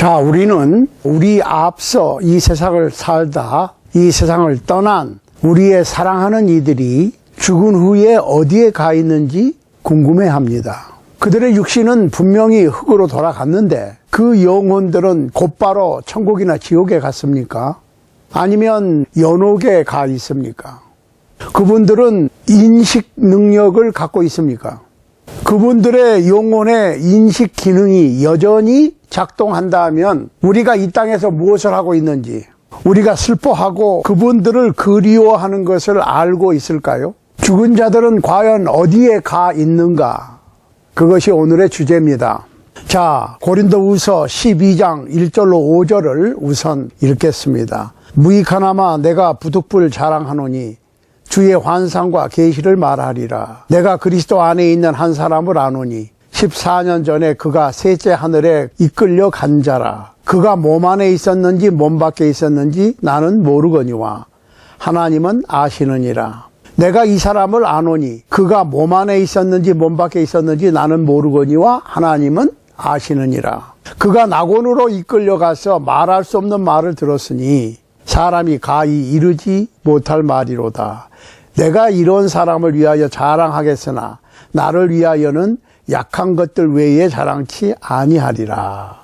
자, 우리는 우리 앞서 이 세상을 살다 이 세상을 떠난 우리의 사랑하는 이들이 죽은 후에 어디에 가 있는지 궁금해합니다. 그들의 육신은 분명히 흙으로 돌아갔는데 그 영혼들은 곧바로 천국이나 지옥에 갔습니까? 아니면 연옥에 가 있습니까? 그분들은 인식 능력을 갖고 있습니까? 그분들의 영혼의 인식 기능이 여전히 작동한다면 우리가 이 땅에서 무엇을 하고 있는지, 우리가 슬퍼하고 그분들을 그리워하는 것을 알고 있을까요? 죽은 자들은 과연 어디에 가 있는가? 그것이 오늘의 주제입니다. 자, 고린도후서 12장 1절로 5절을 우선 읽겠습니다. 무익하나마 내가 부득불 자랑하노니 주의 환상과 계시를 말하리라. 내가 그리스도 안에 있는 한 사람을 아노니 14년 전에 그가 셋째 하늘에 이끌려 간 자라. 그가 몸 안에 있었는지 몸 밖에 있었는지 나는 모르거니와 하나님은 아시느니라. 내가 이 사람을 아노니 그가 몸 안에 있었는지 몸 밖에 있었는지 나는 모르거니와 하나님은 아시느니라. 그가 낙원으로 이끌려가서 말할 수 없는 말을 들었으니 사람이 가히 이르지 못할 말이로다. 내가 이런 사람을 위하여 자랑하겠으나 나를 위하여는 약한 것들 외에 자랑치 아니하리라.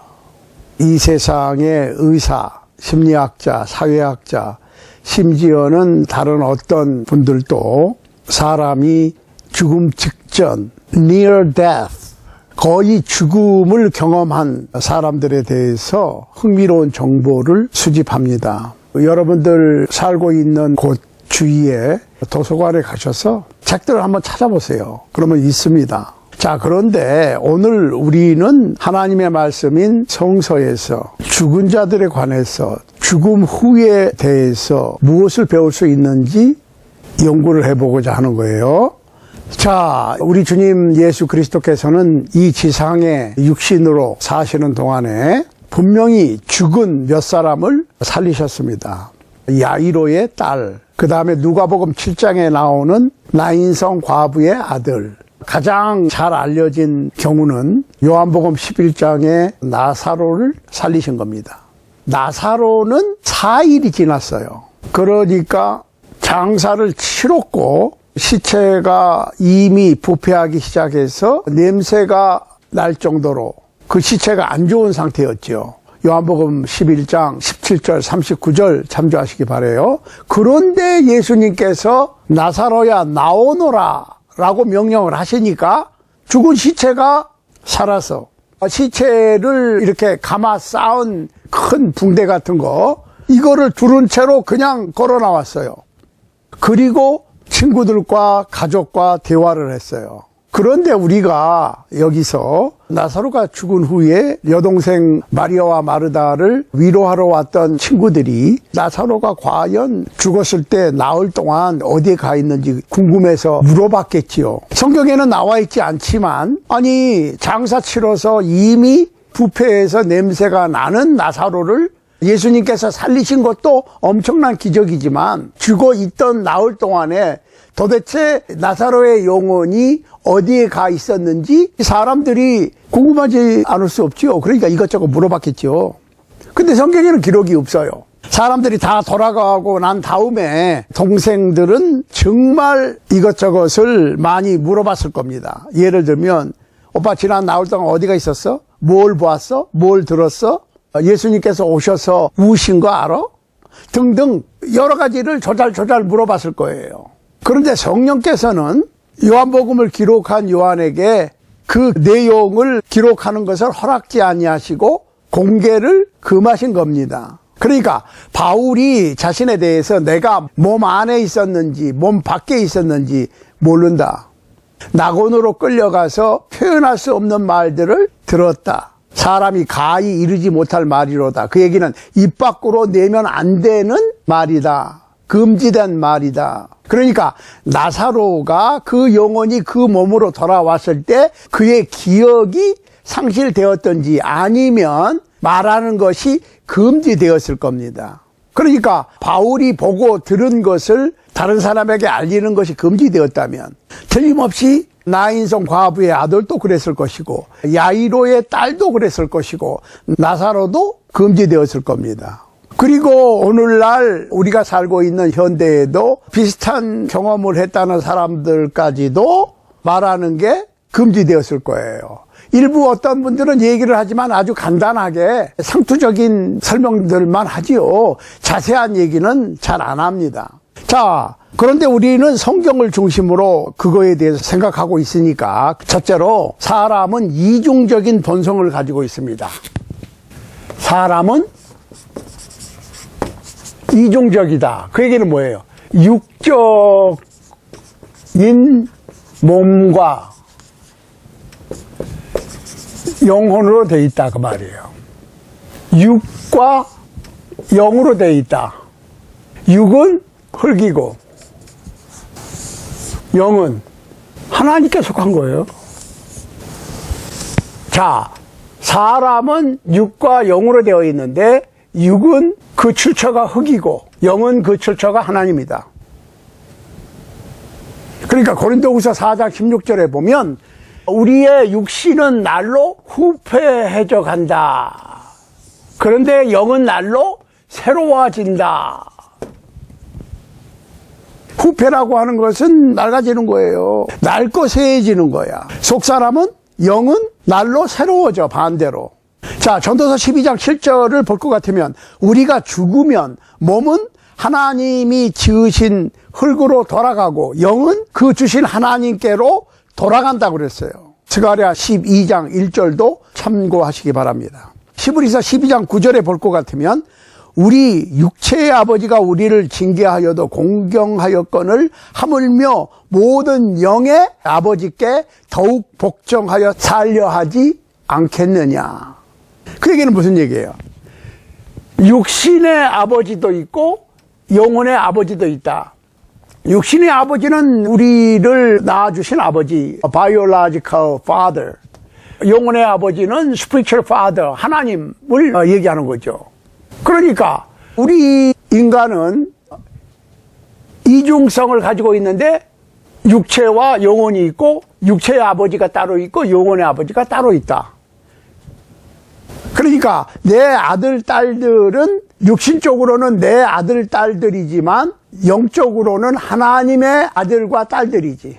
이 세상의 의사, 심리학자, 사회학자, 심지어는 다른 어떤 분들도 사람이 죽음 직전, near death, 거의 죽음을 경험한 사람들에 대해서 흥미로운 정보를 수집합니다. 여러분들 살고 있는 곳 주위에 도서관에 가셔서 책들을 한번 찾아보세요. 그러면 있습니다. 자, 그런데 오늘 우리는 하나님의 말씀인 성서에서 죽은 자들에 관해서 죽음 후에 대해서 무엇을 배울 수 있는지 연구를 해보고자 하는 거예요. 자, 우리 주님 예수 그리스도께서는 이 지상에 육신으로 사시는 동안에 분명히 죽은 몇 사람을 살리셨습니다. 야이로의 딸, 그 다음에 누가복음 7장에 나오는 나인성 과부의 아들, 가장 잘 알려진 경우는 요한복음 11장에 나사로를 살리신 겁니다. 나사로는 4일이 지났어요. 그러니까 장사를 치렀고 시체가 이미 부패하기 시작해서 냄새가 날 정도로 그 시체가 안 좋은 상태였죠. 요한복음 11장 17절 39절 참조하시기 바라요. 그런데 예수님께서 나사로야 나오너라 라고 명령을 하시니까 죽은 시체가 살아서 시체를 이렇게 감아 쌓은 큰 붕대 같은 거 이거를 두른 채로 그냥 걸어 나왔어요. 그리고 친구들과 가족과 대화를 했어요. 그런데 우리가 여기서 나사로가 죽은 후에 여동생 마리아와 마르다를 위로하러 왔던 친구들이 나사로가 과연 죽었을 때 나흘 동안 어디에 가 있는지 궁금해서 물어봤겠지요. 성경에는 나와 있지 않지만 아니 장사 치러서 이미 부패해서 냄새가 나는 나사로를 예수님께서 살리신 것도 엄청난 기적이지만 죽어 있던 나흘 동안에 도대체 나사로의 영혼이 어디에 가 있었는지 사람들이 궁금하지 않을 수 없죠. 그러니까 이것저것 물어봤겠죠. 근데 성경에는 기록이 없어요. 사람들이 다 돌아가고 난 다음에 동생들은 정말 이것저것을 많이 물어봤을 겁니다. 예를 들면 오빠 지난 나흘 동안 어디가 있었어? 뭘 보았어? 뭘 들었어? 예수님께서 오셔서 우신 거 알아? 등등 여러 가지를 조잘조잘 물어봤을 거예요. 그런데 성령께서는 요한복음을 기록한 요한에게 그 내용을 기록하는 것을 허락지 아니하시고 공개를 금하신 겁니다. 그러니까 바울이 자신에 대해서 내가 몸 안에 있었는지 몸 밖에 있었는지 모른다. 낙원으로 끌려가서 표현할 수 없는 말들을 들었다. 사람이 가히 이르지 못할 말이로다. 그 얘기는 입 밖으로 내면 안 되는 말이다. 금지된 말이다. 그러니까 나사로가 그 영혼이 그 몸으로 돌아왔을 때 그의 기억이 상실되었던지 아니면 말하는 것이 금지되었을 겁니다. 그러니까 바울이 보고 들은 것을 다른 사람에게 알리는 것이 금지되었다면 틀림없이 나인성 과부의 아들도 그랬을 것이고 야이로의 딸도 그랬을 것이고 나사로도 금지되었을 겁니다. 그리고 오늘날 우리가 살고 있는 현대에도 비슷한 경험을 했다는 사람들까지도 말하는 게 금지되었을 거예요. 일부 어떤 분들은 얘기를 하지만 아주 간단하게 상투적인 설명들만 하지요. 자세한 얘기는 잘 안 합니다. 자, 그런데 우리는 성경을 중심으로 그거에 대해서 생각하고 있으니까 첫째로 사람은 이중적인 본성을 가지고 있습니다. 사람은 이중적이다. 그 얘기는 뭐예요? 육적인 몸과 영혼으로 돼 있다 그 말이에요. 육과 영으로 돼 있다. 육은 흙이고 영은 하나님께 속한 거예요. 자, 사람은 육과 영으로 되어 있는데 육은 그 출처가 흙이고 영은 그 출처가 하나님이다. 그러니까 고린도후서 4장 16절에 보면 우리의 육신은 날로 후패해져 간다. 그런데 영은 날로 새로워진다. 후패라고 하는 것은 낡아지는 거예요. 낡고 새해지는 거야. 속사람은 영은 날로 새로워져 반대로. 자, 전도서 12장 7절을 볼 것 같으면 우리가 죽으면 몸은 하나님이 지으신 흙으로 돌아가고 영은 그 주신 하나님께로 돌아간다고 그랬어요. 스가랴 12장 1절도 참고하시기 바랍니다. 히브리서 12장 9절에 볼 것 같으면 우리 육체의 아버지가 우리를 징계하여도 공경하였거늘 하물며 모든 영의 아버지께 더욱 복종하여 살려 하지 않겠느냐. 그 얘기는 무슨 얘기예요? 육신의 아버지도 있고 영혼의 아버지도 있다. 육신의 아버지는 우리를 낳아주신 아버지, biological father. 영혼의 아버지는 spiritual father, 하나님을 얘기하는 거죠. 그러니까 우리 인간은 이중성을 가지고 있는데 육체와 영혼이 있고 육체의 아버지가 따로 있고 영혼의 아버지가 따로 있다. 그러니까 내 아들, 딸들은 육신적으로는 내 아들, 딸들이지만 영적으로는 하나님의 아들과 딸들이지.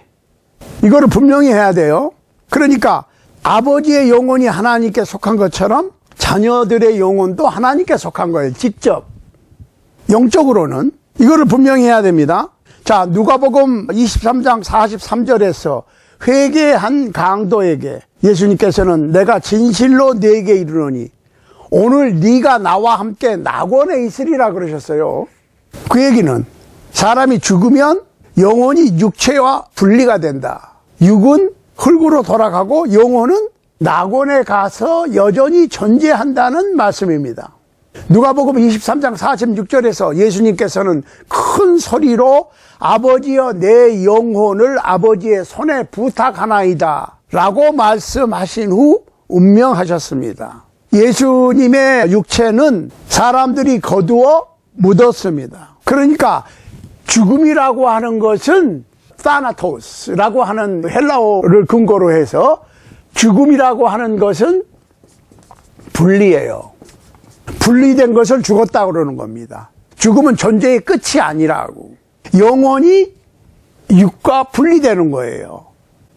이거를 분명히 해야 돼요. 그러니까 아버지의 영혼이 하나님께 속한 것처럼 자녀들의 영혼도 하나님께 속한 거예요. 직접. 영적으로는. 이거를 분명히 해야 됩니다. 자, 누가복음 23장 43절에서 회개한 강도에게 예수님께서는 내가 진실로 네게 이르노니 오늘 네가 나와 함께 낙원에 있으리라 그러셨어요. 그 얘기는 사람이 죽으면 영혼이 육체와 분리가 된다. 육은 흙으로 돌아가고 영혼은 낙원에 가서 여전히 존재한다는 말씀입니다. 누가복음 23장 46절에서 예수님께서는 큰 소리로 아버지여 내 영혼을 아버지의 손에 부탁하나이다 라고 말씀하신 후 운명하셨습니다. 예수님의 육체는 사람들이 거두어 묻었습니다. 그러니까 죽음이라고 하는 것은 타나토스라고 하는 헬라어를 근거로 해서 죽음이라고 하는 것은 분리예요. 분리된 것을 죽었다고 그러는 겁니다. 죽음은 존재의 끝이 아니라고. 영혼이 육과 분리되는 거예요.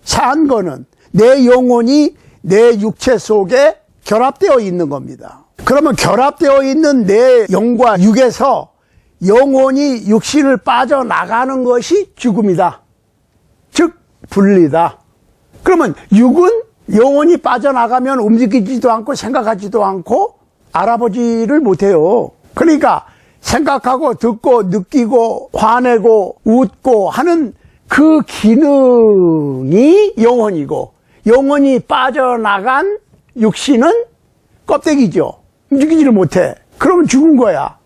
산 거는 내 영혼이 내 육체 속에 결합되어 있는 겁니다. 그러면 결합되어 있는 내 영과 육에서 영혼이 육신을 빠져나가는 것이 죽음이다. 즉 분리다. 그러면 육은 영혼이 빠져나가면 움직이지도 않고 생각하지도 않고 알아보지를 못해요. 그러니까 생각하고 듣고 느끼고 화내고 웃고 하는 그 기능이 영혼이고 영혼이 빠져나간 육신은 껍데기죠. 움직이지를 못해. 그러면 죽은 거야.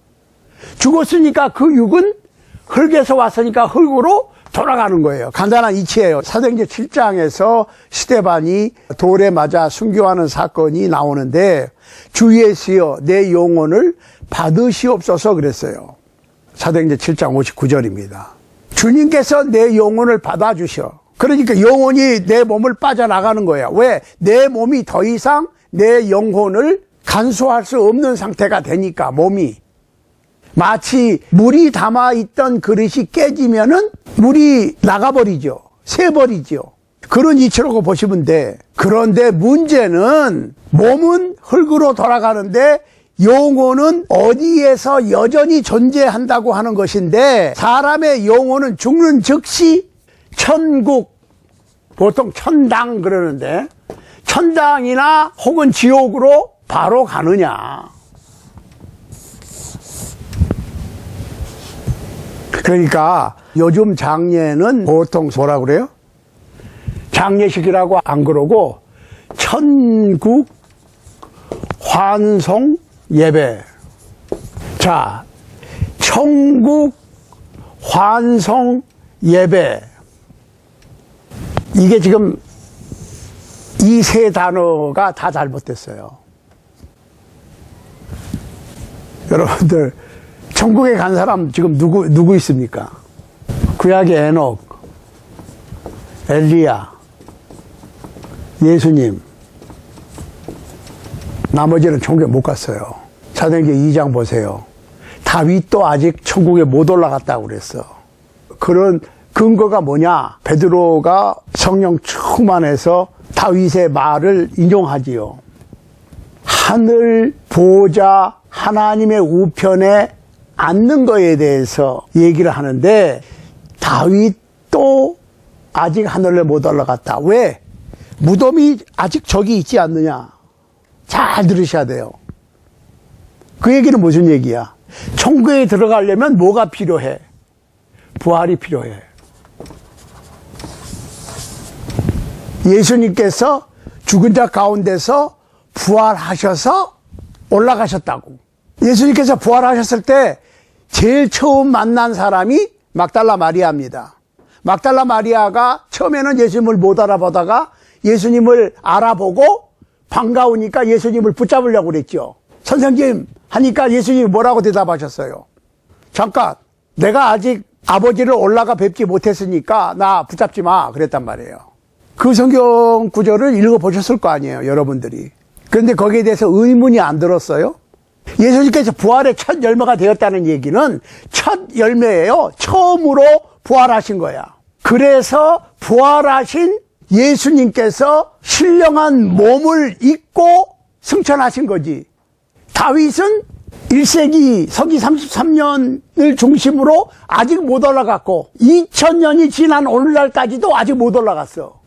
죽었으니까 그 육은 흙에서 왔으니까 흙으로 돌아가는 거예요. 간단한 이치예요. 사도행전 7장에서 스데반이 돌에 맞아 순교하는 사건이 나오는데 주 예수여 내 영혼을 받으시옵소서 그랬어요. 사도행전 7장 59절입니다. 주님께서 내 영혼을 받아주셔. 그러니까 영혼이 내 몸을 빠져나가는 거야. 왜? 내 몸이 더 이상 내 영혼을 간수할 수 없는 상태가 되니까, 몸이. 마치 물이 담아있던 그릇이 깨지면은 물이 나가버리죠. 새버리죠. 그런 이치라고 보시면 돼. 그런데 문제는 몸은 흙으로 돌아가는데 영혼은 어디에서 여전히 존재한다고 하는 것인데, 사람의 영혼은 죽는 즉시 천국, 보통 천당 그러는데, 천당이나 혹은 지옥으로 바로 가느냐. 그러니까 요즘 장례는 보통 뭐라 그래요? 장례식이라고 안 그러고 천국 환송 예배. 자, 천국 환송 예배. 이게 지금 이 세 단어가 다 잘못됐어요. 여러분들, 천국에 간 사람 지금 누구 있습니까? 구약의 에녹, 엘리야, 예수님. 나머지는 천국에 못 갔어요. 사도행전 2장 보세요. 다윗도 아직 천국에 못 올라갔다고 그랬어. 그런 근거가 뭐냐? 베드로가 성령 충만해서 다윗의 말을 인용하지요. 하늘 보좌 하나님의 우편에 앉는 거에 대해서 얘기를 하는데, 다윗도 아직 하늘에 못 올라갔다. 왜? 무덤이 아직 저기 있지 않느냐? 잘 들으셔야 돼요. 그 얘기는 무슨 얘기야? 천국에 들어가려면 뭐가 필요해? 부활이 필요해. 예수님께서 죽은 자 가운데서 부활하셔서 올라가셨다고. 예수님께서 부활하셨을 때 제일 처음 만난 사람이 막달라 마리아입니다. 막달라 마리아가 처음에는 예수님을 못 알아보다가 예수님을 알아보고 반가우니까 예수님을 붙잡으려고 그랬죠. 선생님 하니까 예수님이 뭐라고 대답하셨어요? 잠깐, 내가 아직 아버지를 올라가 뵙지 못했으니까 나 붙잡지 마, 그랬단 말이에요. 그 성경 구절을 읽어보셨을 거 아니에요, 여러분들이. 그런데 거기에 대해서 의문이 안 들었어요? 예수님께서 부활의 첫 열매가 되었다는 얘기는 첫 열매예요. 처음으로 부활하신 거야. 그래서 부활하신 예수님께서 신령한 몸을 입고 승천하신 거지. 다윗은 1세기 서기 33년을 중심으로 아직 못 올라갔고 2000년이 지난 오늘날까지도 아직 못 올라갔어.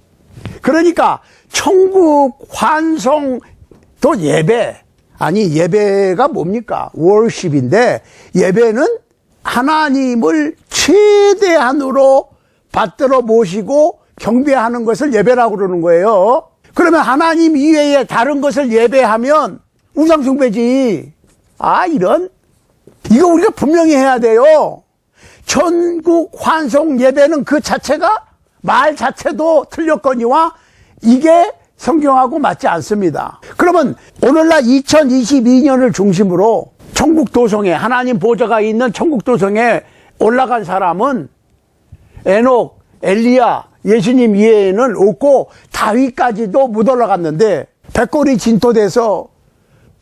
그러니까 천국 환송 또 예배, 아니 예배가 뭡니까? 월십인데, 예배는 하나님을 최대한으로 받들어 모시고 경배하는 것을 예배라고 그러는 거예요. 그러면 하나님 이외에 다른 것을 예배하면 우상숭배지. 이거 우리가 분명히 해야 돼요. 천국 환송 예배는 그 자체가, 말 자체도 틀렸거니와 이게 성경하고 맞지 않습니다. 그러면 오늘날 2022년을 중심으로 천국 도성에, 하나님 보좌가 있는 천국 도성에 올라간 사람은 에녹, 엘리야, 예수님 이외에는 없고 다윗까지도 못 올라갔는데, 백골이 진토돼서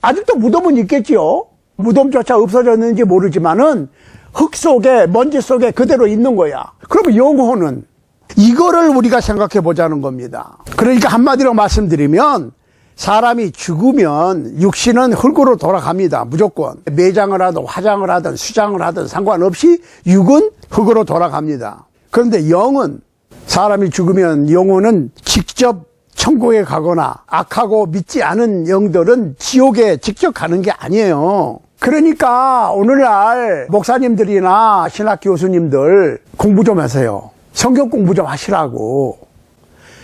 아직도 무덤은 있겠지요. 무덤조차 없어졌는지 모르지만은 흙 속에, 먼지 속에 그대로 있는 거야. 그러면 영혼은, 이거를 우리가 생각해 보자는 겁니다. 그러니까 한마디로 말씀드리면, 사람이 죽으면 육신은 흙으로 돌아갑니다. 무조건. 매장을 하든 화장을 하든 수장을 하든 상관없이 육은 흙으로 돌아갑니다. 그런데 영은, 사람이 죽으면 영혼은 직접 천국에 가거나 악하고 믿지 않은 영들은 지옥에 직접 가는 게 아니에요. 그러니까 오늘날 목사님들이나 신학 교수님들 공부 좀 하세요. 성경 공부 좀 하시라고.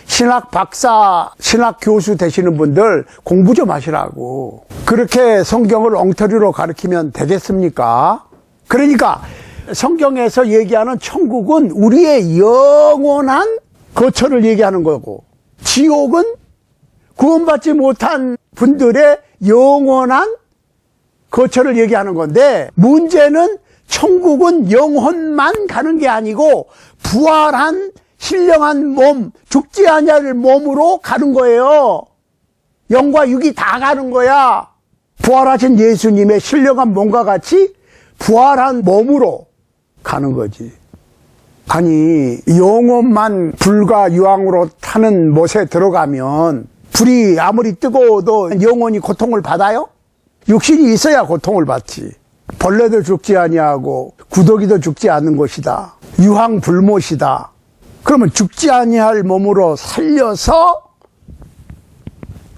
신학 박사, 신학 교수 되시는 분들 공부 좀 하시라고. 그렇게 성경을 엉터리로 가르치면 되겠습니까? 그러니까 성경에서 얘기하는 천국은 우리의 영원한 거처를 얘기하는 거고, 지옥은 구원받지 못한 분들의 영원한 거처를 얘기하는 건데, 문제는 천국은 영혼만 가는 게 아니고 부활한 신령한 몸, 죽지 아니할 몸으로 가는 거예요. 영과 육이 다 가는 거야. 부활하신 예수님의 신령한 몸과 같이 부활한 몸으로 가는 거지. 아니, 영혼만 불과 유황으로 타는 못에 들어가면 불이 아무리 뜨거워도 영혼이 고통을 받아요? 육신이 있어야 고통을 받지. 벌레도 죽지 아니하고 구더기도 죽지 않는 것이다. 유황 불못이다. 그러면 죽지 아니할 몸으로 살려서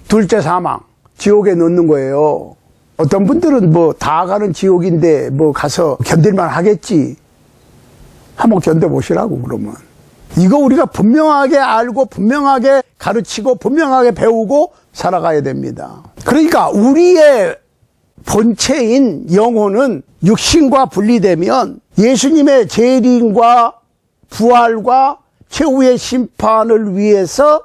둘째 사망, 지옥에 넣는 거예요. 어떤 분들은 뭐 다 가는 지옥인데 뭐 가서 견딜만 하겠지. 한번 견뎌보시라고 그러면. 이거 우리가 분명하게 알고 분명하게 가르치고 분명하게 배우고 살아가야 됩니다. 그러니까 우리의 본체인 영혼은 육신과 분리되면 예수님의 재림과 부활과 최후의 심판을 위해서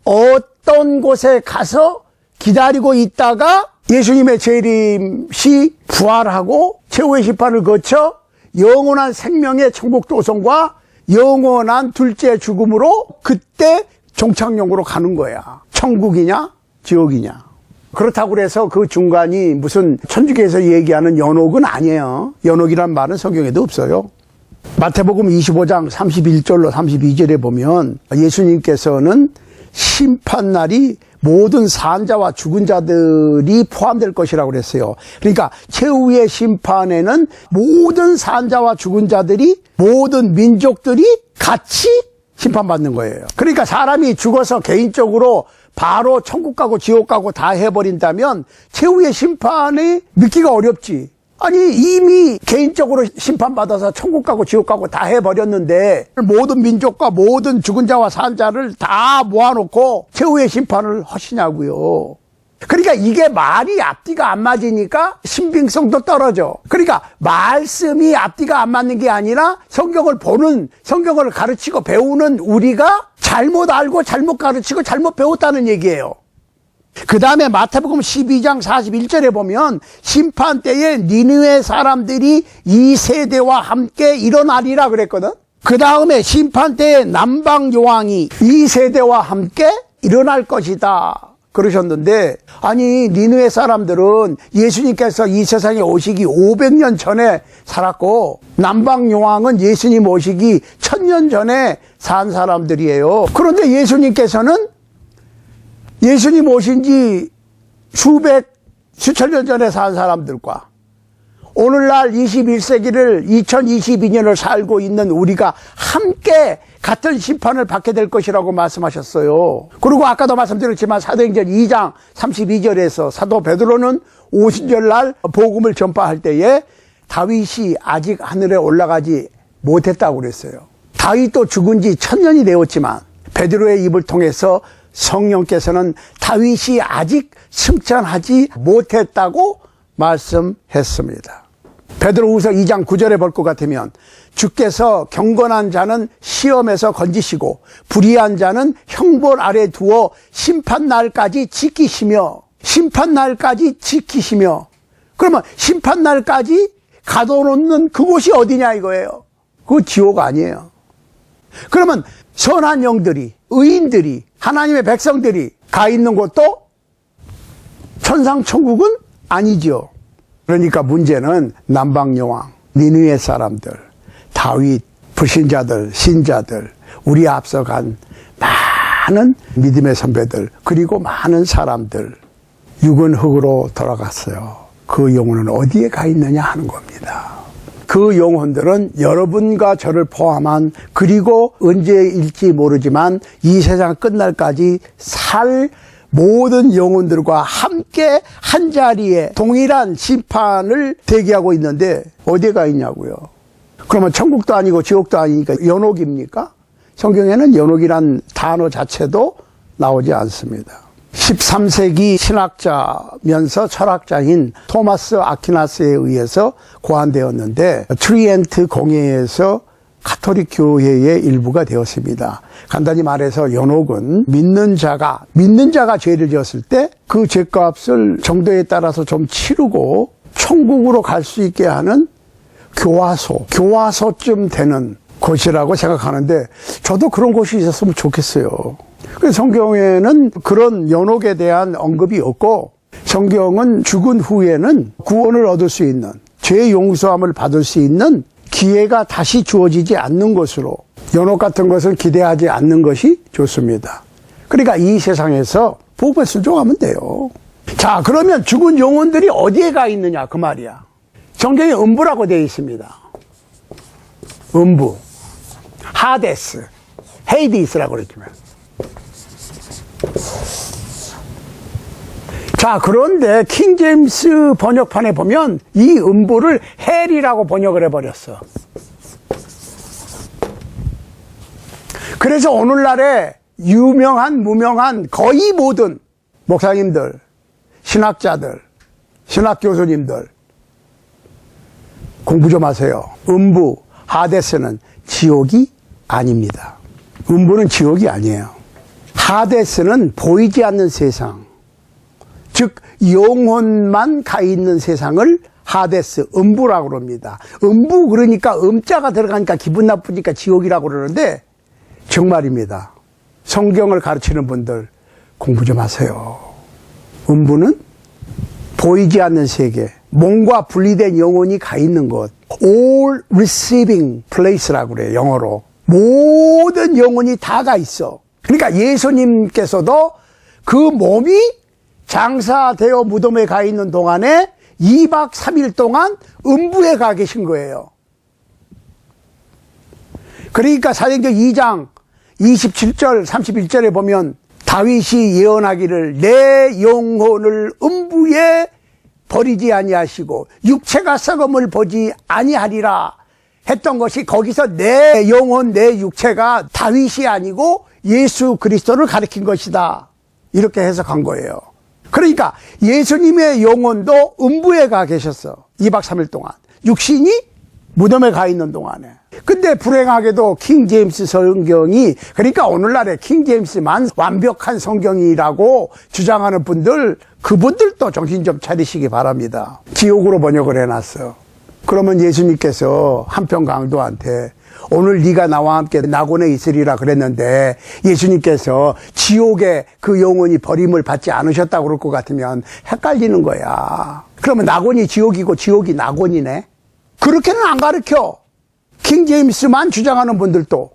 어떤 곳에 가서 기다리고 있다가 예수님의 재림 시 부활하고 최후의 심판을 거쳐 영원한 생명의 천국 도성과 영원한 둘째 죽음으로 그때 종착역으로 가는 거야. 천국이냐 지옥이냐. 그렇다고 해서 그 중간이 무슨 천주교에서 얘기하는 연옥은 아니에요. 연옥이란 말은 성경에도 없어요. 마태복음 25장 31절로 32절에 보면 예수님께서는 심판날이 모든 산자와 죽은 자들이 포함될 것이라고 그랬어요. 그러니까 최후의 심판에는 모든 산자와 죽은 자들이 모든 민족들이 같이 심판받는 거예요. 그러니까 사람이 죽어서 개인적으로 바로 천국 가고 지옥 가고 다 해버린다면 최후의 심판이 믿기가 어렵지. 아니 이미 개인적으로 심판받아서 천국 가고 지옥 가고 다 해버렸는데 모든 민족과 모든 죽은 자와 산 자를 다 모아놓고 최후의 심판을 하시냐고요. 그러니까 이게 말이 앞뒤가 안 맞으니까 신빙성도 떨어져. 그러니까 말씀이 앞뒤가 안 맞는 게 아니라 성경을 보는, 성경을 가르치고 배우는 우리가 잘못 알고 잘못 가르치고 잘못 배웠다는 얘기예요. 그 다음에 마태복음 12장 41절에 보면 심판 때에 니느웨 사람들이 이 세대와 함께 일어나리라 그랬거든. 그 다음에 심판 때에 남방 요왕이 이 세대와 함께 일어날 것이다 그러셨는데, 아니 니느웨 사람들은 예수님께서 이 세상에 오시기 500년 전에 살았고 남방 요왕은 예수님 오시기 1000년 전에 산 사람들이에요. 그런데 예수님께서는 예수님 오신 지 수천 년 전에 산 사람들과 오늘날 21세기를 2022년을 살고 있는 우리가 함께 같은 심판을 받게 될 것이라고 말씀하셨어요. 그리고 아까도 말씀드렸지만 사도행전 2장 32절에서 사도 베드로는 오순절날 복음을 전파할 때에 다윗이 아직 하늘에 올라가지 못했다고 그랬어요. 다윗도 죽은 지 1000년이 되었지만 베드로의 입을 통해서 성령께서는 다윗이 아직 승천하지 못했다고 말씀했습니다. 베드로후서 2장 9절에 볼 것 같으면 주께서 경건한 자는 시험에서 건지시고 불의한 자는 형벌 아래 두어 심판날까지 지키시며 그러면 심판날까지 가둬놓는 그곳이 어디냐 이거예요. 그거 지옥 아니에요. 그러면 선한 영들이, 의인들이, 하나님의 백성들이 가 있는 곳도 천상천국은 아니죠. 그러니까 문제는 남방여왕, 니느웨 사람들, 다윗, 불신자들, 신자들, 우리 앞서간 많은 믿음의 선배들, 그리고 많은 사람들, 육은 흙으로 돌아갔어요. 그 영혼은 어디에 가 있느냐 하는 겁니다. 그 영혼들은 여러분과 저를 포함한, 그리고 언제일지 모르지만 이 세상 끝날까지 살 모든 영혼들과 함께 한 자리에 동일한 심판을 대기하고 있는데 어디에 가 있냐고요. 그러면 천국도 아니고 지옥도 아니니까 연옥입니까? 성경에는 연옥이란 단어 자체도 나오지 않습니다. 13세기 신학자면서 철학자인 토마스 아퀴나스에 의해서 고안되었는데 트리엔트 공회에서 가톨릭 교회의 일부가 되었습니다. 간단히 말해서 연옥은 믿는 자가 죄를 지었을 때 그 죄값을 정도에 따라서 좀 치르고 천국으로 갈 수 있게 하는 교화소쯤 되는 곳이라고 생각하는데 저도 그런 곳이 있었으면 좋겠어요. 그래서 성경에는 그런 연옥에 대한 언급이 없고 성경은 죽은 후에는 구원을 얻을 수 있는 죄 용서함을 받을 수 있는 기회가 다시 주어지지 않는 것으로 연옥 같은 것은 기대하지 않는 것이 좋습니다. 그러니까 이 세상에서 복음에 순종하면 돼요. 자, 그러면 죽은 영혼들이 어디에 가 있느냐 그 말이야. 성경에 음부라고 되어 있습니다. 음부, 하데스, 헤이디스라고 그랬지만. 자, 그런데 킹 제임스 번역판에 보면 이 음부를 헬이라고 번역을 해버렸어. 그래서 오늘날에 유명한 무명한 거의 모든 목사님들, 신학자들, 신학교수님들 공부 좀 하세요. 음부, 하데스는 지옥이 아닙니다. 음부는 지옥이 아니에요. 하데스는 보이지 않는 세상, 즉 영혼만 가 있는 세상을 하데스, 음부라고 그럽니다. 음부 그러니까 음자가 들어가니까 기분 나쁘니까 지옥이라고 그러는데 정말입니다. 성경을 가르치는 분들 공부 좀 하세요. 음부는 보이지 않는 세계, 몸과 분리된 영혼이 가 있는 곳, all receiving place라고 그래요, 영어로. 모든 영혼이 다 가 있어. 그러니까 예수님께서도 그 몸이 장사되어 무덤에 가 있는 동안에 2박 3일 동안 음부에 가 계신 거예요. 그러니까 사도행전 2장 27절 31절에 보면 다윗이 예언하기를 내 영혼을 음부에 버리지 아니하시고 육체가 썩음을 보지 아니하리라 했던 것이 거기서 내 영혼 내 육체가 다윗이 아니고 예수 그리스도를 가리킨 것이다. 이렇게 해석한 거예요. 그러니까 예수님의 영혼도 음부에 가 계셨어. 2박 3일 동안. 육신이 무덤에 가 있는 동안에. 근데 불행하게도 킹 제임스 성경이, 그러니까 오늘날에 킹 제임스만 완벽한 성경이라고 주장하는 분들, 그분들도 정신 좀 차리시기 바랍니다. 지옥으로 번역을 해놨어. 그러면 예수님께서 한편 강도한테 오늘 네가 나와 함께 낙원에 있으리라 그랬는데 예수님께서 지옥에 그 영혼이 버림을 받지 않으셨다고 그럴 것 같으면 헷갈리는 거야. 그러면 낙원이 지옥이고 지옥이 낙원이네? 그렇게는 안 가르쳐. 킹 제임스만 주장하는 분들도.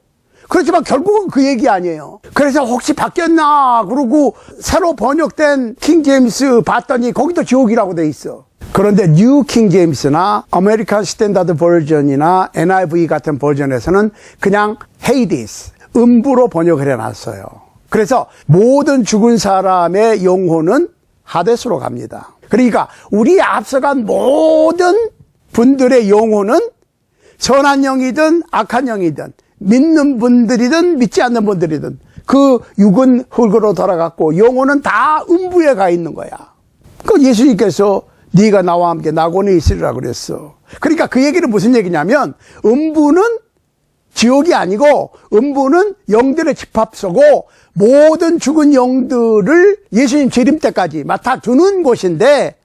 그렇지만 결국은 그 얘기 아니에요. 그래서 혹시 바뀌었나 그러고 새로 번역된 킹 제임스 봤더니 거기도 지옥이라고 돼 있어. 그런데 뉴 킹 제임스나 아메리칸 스탠다드 버전이나 NIV 같은 버전에서는 그냥 헤이디스, 음부로 번역을 해놨어요. 그래서 모든 죽은 사람의 영혼은 하데스로 갑니다. 그러니까 우리 앞서간 모든 분들의 영혼은 선한 영이든 악한 영이든 믿는 분들이든 믿지 않는 분들이든 그 육은 흙으로 돌아갔고 영혼은 다 음부에 가 있는 거야. 그 예수님께서 네가 나와 함께 낙원에 있으리라 그랬어. 그러니까 그 얘기는 무슨 얘기냐면 음부는 지옥이 아니고 음부는 영들의 집합소고 모든 죽은 영들을 예수님 재림 때까지 맡아두는 곳인데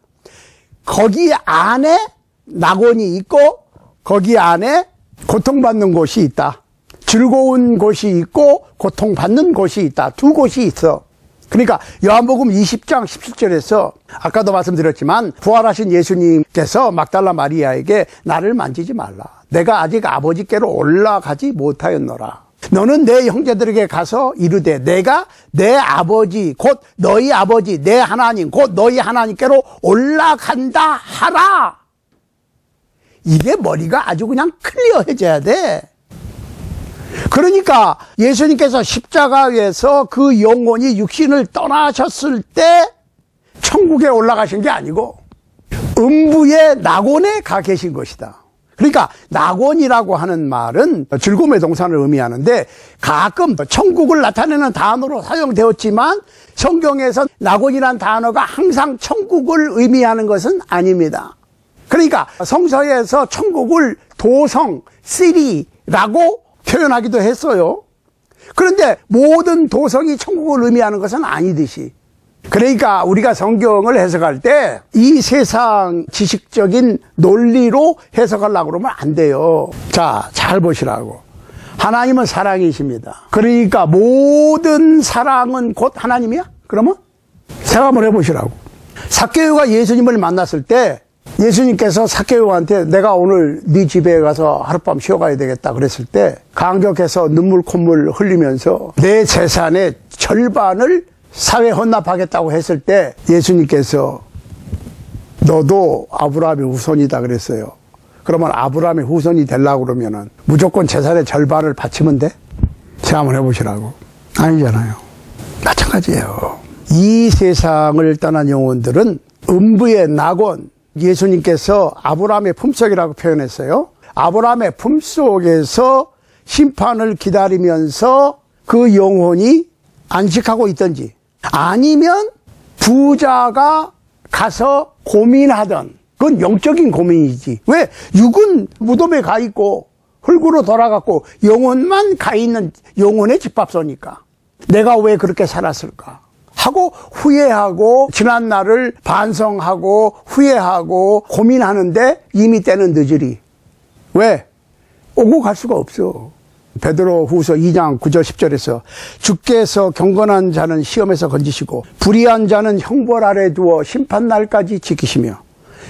거기 안에 낙원이 있고 거기 안에 고통받는 곳이 있다. 즐거운 곳이 있고 고통받는 곳이 있다. 두 곳이 있어. 그러니까 요한복음 20장 17절에서 아까도 말씀드렸지만 부활하신 예수님께서 막달라 마리아에게 나를 만지지 말라. 내가 아직 아버지께로 올라가지 못하였노라. 너는 내 형제들에게 가서 이르되 내가 내 아버지 곧 너희 아버지 내 하나님 곧 너희 하나님께로 올라간다 하라. 이게 머리가 아주 그냥 클리어해져야 돼. 그러니까 예수님께서 십자가에서 그 영혼이 육신을 떠나셨을 때 천국에 올라가신 게 아니고 음부의 낙원에 가 계신 것이다. 그러니까 낙원이라고 하는 말은 즐거움의 동산을 의미하는데 가끔 천국을 나타내는 단어로 사용되었지만 성경에서 낙원이라는 단어가 항상 천국을 의미하는 것은 아닙니다. 그러니까 성서에서 천국을 도성, 시리라고 표현하기도 했어요. 그런데 모든 도성이 천국을 의미하는 것은 아니듯이. 그러니까 우리가 성경을 해석할 때 이 세상 지식적인 논리로 해석하려고 그러면 안 돼요. 자, 잘 보시라고. 하나님은 사랑이십니다. 그러니까 모든 사랑은 곧 하나님이야? 그러면 생각 한번 해보시라고. 삭개오가 예수님을 만났을 때 예수님께서 삭개오한테 내가 오늘 네 집에 가서 하룻밤 쉬어가야 되겠다 그랬을 때 감격해서 눈물 콧물 흘리면서 내 재산의 절반을 사회 헌납하겠다고 했을 때 예수님께서 너도 아브라함의 후손이다 그랬어요. 그러면 아브라함의 후손이 되려고 그러면은 무조건 재산의 절반을 바치면 돼? 생각 한번 해보시라고. 아니잖아요. 마찬가지예요. 이 세상을 떠난 영혼들은 음부의 낙원, 예수님께서 아브라함의 품속이라고 표현했어요. 아브라함의 품속에서 심판을 기다리면서 그 영혼이 안식하고 있든지 아니면 부자가 가서 고민하던 그건 영적인 고민이지. 왜? 육은 무덤에 가 있고 흙으로 돌아갔고 영혼만 가 있는 영혼의 집합소니까 내가 왜 그렇게 살았을까 하고 후회하고 지난 날을 반성하고 후회하고 고민하는데 이미 때는 늦으리. 왜? 오고 갈 수가 없어. 베드로 후서 2장 9절 10절에서 주께서 경건한 자는 시험에서 건지시고 불의한 자는 형벌 아래 두어 심판날까지 지키시며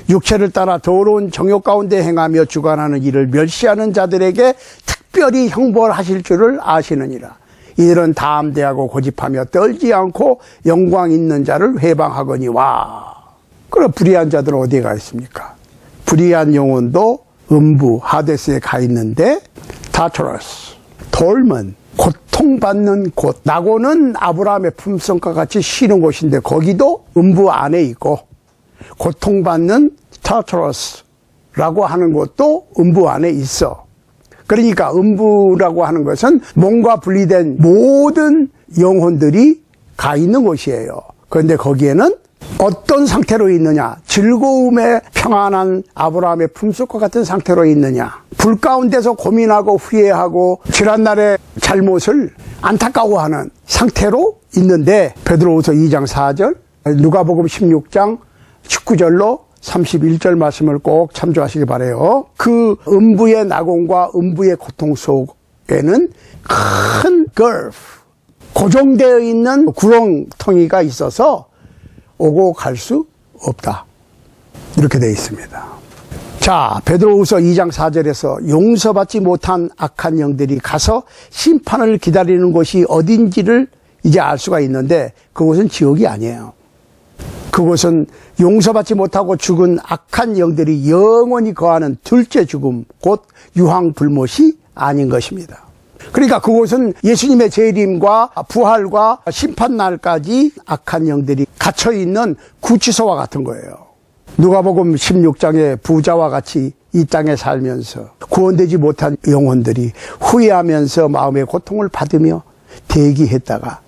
육체를 따라 더러운 정욕 가운데 행하며 주관하는 일을 멸시하는 자들에게 특별히 형벌하실 줄을 아시느니라. 이들은 담대하고 고집하며 떨지 않고 영광 있는 자를 회방하거니와. 그럼 불의한 자들은 어디에 가 있습니까? 불의한 영혼도 음부 하데스에 가 있는데 타토라스 돌면 고통받는 곳. 낙원은 아브라함의 품성과 같이 쉬는 곳인데 거기도 음부 안에 있고 고통받는 타토라스라고 하는 것도 음부 안에 있어. 그러니까 음부라고 하는 것은 몸과 분리된 모든 영혼들이 가 있는 곳이에요. 그런데 거기에는 어떤 상태로 있느냐? 즐거움에 평안한 아브라함의 품속과 같은 상태로 있느냐? 불 가운데서 고민하고 후회하고 지난날의 잘못을 안타까워하는 상태로 있는데 베드로후서 2장 4절, 누가복음 16장 19절로 31절 말씀을 꼭 참조하시기 바라요. 그 음부의 낙원과 음부의 고통 속에는 큰 걸프, 고정되어 있는 구렁텅이가 있어서 오고 갈 수 없다. 이렇게 되어 있습니다. 자, 베드로후서 2장 4절에서 용서받지 못한 악한 영들이 가서 심판을 기다리는 곳이 어딘지를 이제 알 수가 있는데 그곳은 지옥이 아니에요. 그곳은 용서받지 못하고 죽은 악한 영들이 영원히 거하는 둘째 죽음, 곧 유황불못이 아닌 것입니다. 그러니까 그곳은 예수님의 재림과 부활과 심판날까지 악한 영들이 갇혀있는 구치소와 같은 거예요. 누가복음 16장의 부자와 같이 이 땅에 살면서 구원되지 못한 영혼들이 후회하면서 마음의 고통을 받으며 대기했다가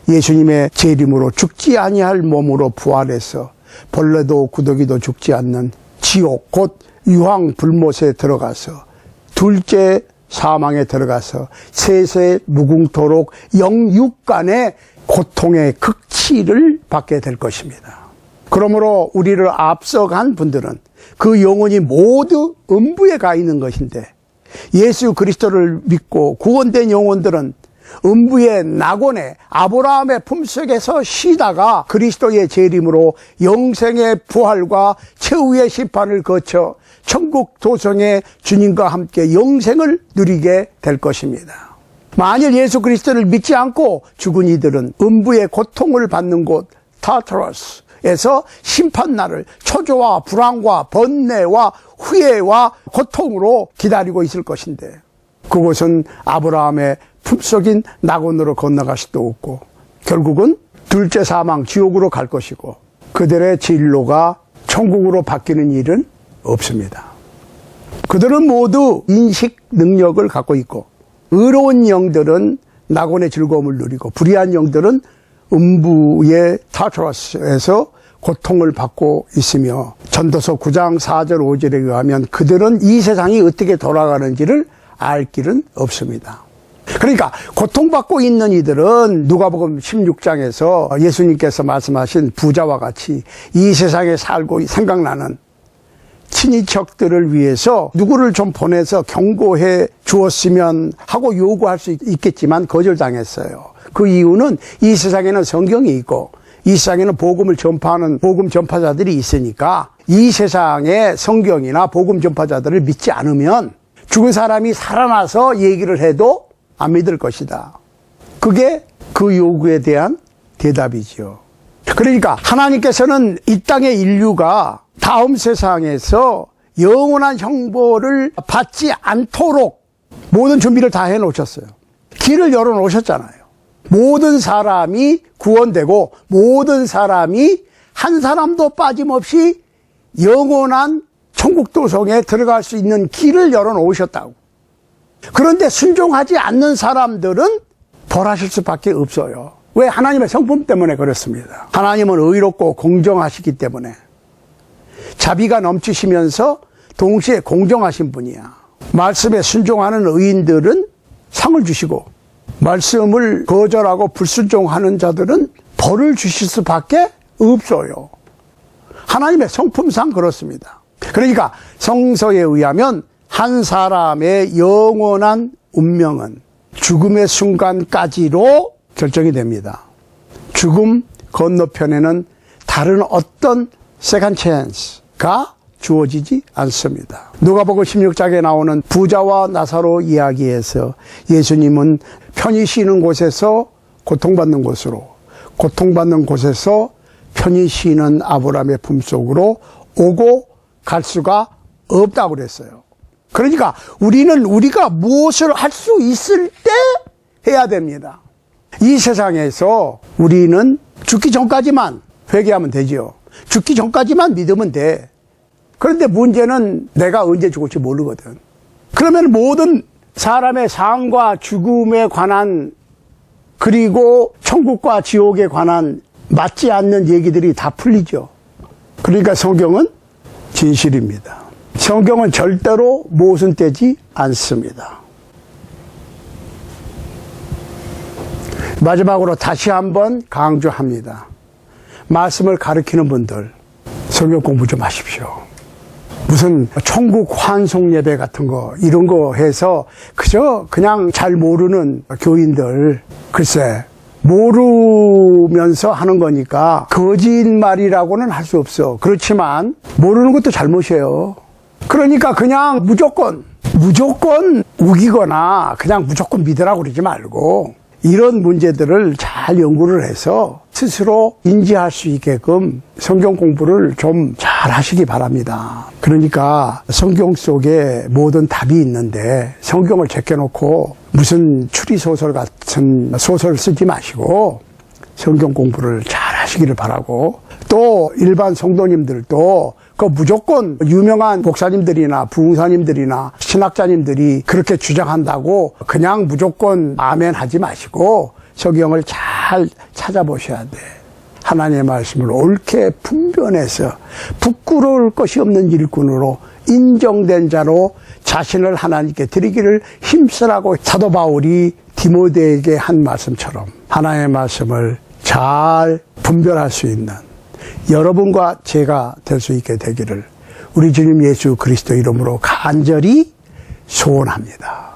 예수님의 재림으로 죽지 아니할 몸으로 부활해서 벌레도 구더기도 죽지 않는 지옥 곧 유황불못에 들어가서 둘째 사망에 들어가서 세세 무궁토록 영육간의 고통의 극치를 받게 될 것입니다. 그러므로 우리를 앞서간 분들은 그 영혼이 모두 음부에 가 있는 것인데 예수 그리스도를 믿고 구원된 영혼들은 음부의 낙원에 아브라함의 품속에서 쉬다가 그리스도의 재림으로 영생의 부활과 최후의 심판을 거쳐 천국 도성의 주님과 함께 영생을 누리게 될 것입니다. 만일 예수 그리스도를 믿지 않고 죽은 이들은 음부의 고통을 받는 곳 타르타로스에서 심판날을 초조와 불안과 번뇌와 후회와 고통으로 기다리고 있을 것인데 그곳은 아브라함의 품속인 낙원으로 건너갈 수도 없고 결국은 둘째 사망 지옥으로 갈 것이고 그들의 진로가 천국으로 바뀌는 일은 없습니다. 그들은 모두 인식 능력을 갖고 있고 의로운 영들은 낙원의 즐거움을 누리고 불의한 영들은 음부의 타르타로스에서 고통을 받고 있으며 전도서 9장 4절 5절에 의하면 그들은 이 세상이 어떻게 돌아가는지를 알 길은 없습니다. 그러니까 고통받고 있는 이들은 누가복음 16장에서 예수님께서 말씀하신 부자와 같이 이 세상에 살고 생각나는 친인척들을 위해서 누구를 좀 보내서 경고해 주었으면 하고 요구할 수 있겠지만 거절당했어요. 그 이유는 이 세상에는 성경이 있고 이 세상에는 복음을 전파하는 복음 전파자들이 있으니까 이 세상의 성경이나 복음 전파자들을 믿지 않으면 죽은 사람이 살아나서 얘기를 해도 안 믿을 것이다. 그게 그 요구에 대한 대답이죠. 그러니까 하나님께서는 이 땅의 인류가 다음 세상에서 영원한 형벌을 받지 않도록 모든 준비를 다 해놓으셨어요. 길을 열어놓으셨잖아요. 모든 사람이 구원되고 모든 사람이 한 사람도 빠짐없이 영원한 천국 도성에 들어갈 수 있는 길을 열어놓으셨다고. 그런데 순종하지 않는 사람들은 벌하실 수밖에 없어요. 왜? 하나님의 성품 때문에 그렇습니다. 하나님은 의롭고 공정하시기 때문에. 자비가 넘치시면서 동시에 공정하신 분이야. 말씀에 순종하는 의인들은 상을 주시고 말씀을 거절하고 불순종하는 자들은 벌을 주실 수밖에 없어요. 하나님의 성품상 그렇습니다. 그러니까 성서에 의하면 한 사람의 영원한 운명은 죽음의 순간까지로 결정이 됩니다. 죽음 건너편에는 다른 어떤 세컨드 찬스가 주어지지 않습니다. 누가복음 16장에 나오는 부자와 나사로 이야기에서 예수님은 편히 쉬는 곳에서 고통받는 곳으로, 고통받는 곳에서 편히 쉬는 아브라함의 품속으로 오고 갈 수가 없다고 그랬어요. 그러니까 우리는 우리가 무엇을 할 수 있을 때 해야 됩니다. 이 세상에서 우리는 죽기 전까지만 회개하면 되죠. 죽기 전까지만 믿으면 돼. 그런데 문제는 내가 언제 죽을지 모르거든. 그러면 모든 사람의 삶과 죽음에 관한 그리고 천국과 지옥에 관한 맞지 않는 얘기들이 다 풀리죠. 그러니까 성경은 진실입니다. 성경은 절대로 모순되지 않습니다. 마지막으로 다시 한번 강조합니다. 말씀을 가르치는 분들 성경 공부 좀 하십시오. 무슨 천국 환송 예배 같은 거 이런 거 해서 그냥 잘 모르는 교인들 글쎄 모르면서 하는 거니까 거짓말이라고는 할 수 없어. 그렇지만 모르는 것도 잘못이에요. 그러니까 그냥 무조건 우기거나 그냥 무조건 믿으라고 그러지 말고 이런 문제들을 잘 연구를 해서 스스로 인지할 수 있게끔 성경 공부를 좀 잘 하시기 바랍니다. 그러니까 성경 속에 모든 답이 있는데 성경을 제껴놓고 무슨 추리소설 같은 소설을 쓰지 마시고 성경 공부를 잘 하시기를 바라고, 또 일반 성도님들도 그 무조건 유명한 목사님들이나 부흥사님들이나 신학자님들이 그렇게 주장한다고 그냥 무조건 아멘 하지 마시고 성경을 잘 찾아보셔야 돼. 하나님의 말씀을 옳게 분별해서 부끄러울 것이 없는 일꾼으로 인정된 자로 자신을 하나님께 드리기를 힘쓰라고 사도 바울이 디모데에게 한 말씀처럼 하나님의 말씀을 잘 분별할 수 있는 여러분과 제가 될 수 있게 되기를 우리 주님 예수 그리스도 이름으로 간절히 소원합니다.